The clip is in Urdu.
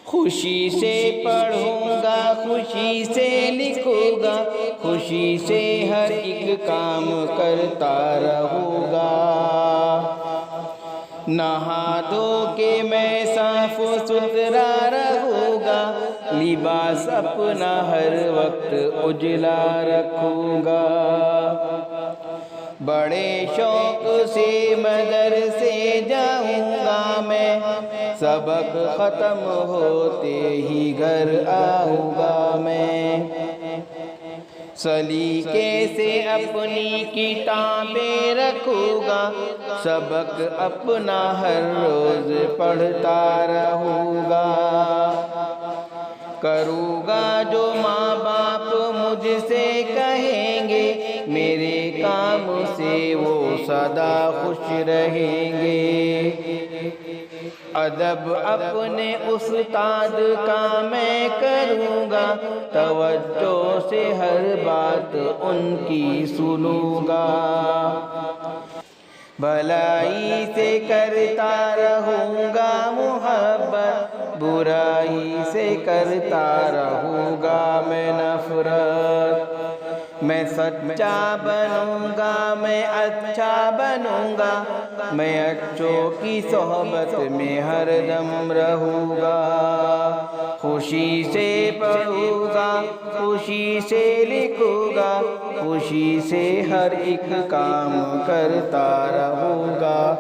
خوشی سے پڑھوں گا، خوشی سے لکھوں گا، خوشی سے ہر ایک کام کرتا رہوں گا۔ نہا دھو کے میں صاف ستھرا رہوں گا، لباس اپنا ہر وقت اجلا رکھوں گا۔ بڑے شوق سے مدرسے جاؤں گا میں، سبق ختم ہوتے ہی گھر آؤں گا میں۔ سلیقے سے اپنی کتابیں رکھوں گا، سبق اپنا ہر روز پڑھتا رہوں گا۔ کروں گا جو ماں باپ مجھ سے کہیں گے، میرے کام سے وہ سدا خوش رہیں گے۔ ادب اپنے استاد کا میں کروں گا، توجہ سے ہر بات ان کی سنوں گا۔ بھلائی سے کرتا رہوں گا محبت، برائی سے کرتا رہوں گا میں نفرت۔ میں سچا بنوں گا، میں اچھا بنوں گا، میں اچھوں کی صحبت میں ہر دم رہوں گا۔ خوشی سے پڑھوں گا، خوشی سے لکھوں گا، خوشی سے ہر ایک کام کرتا رہوں گا۔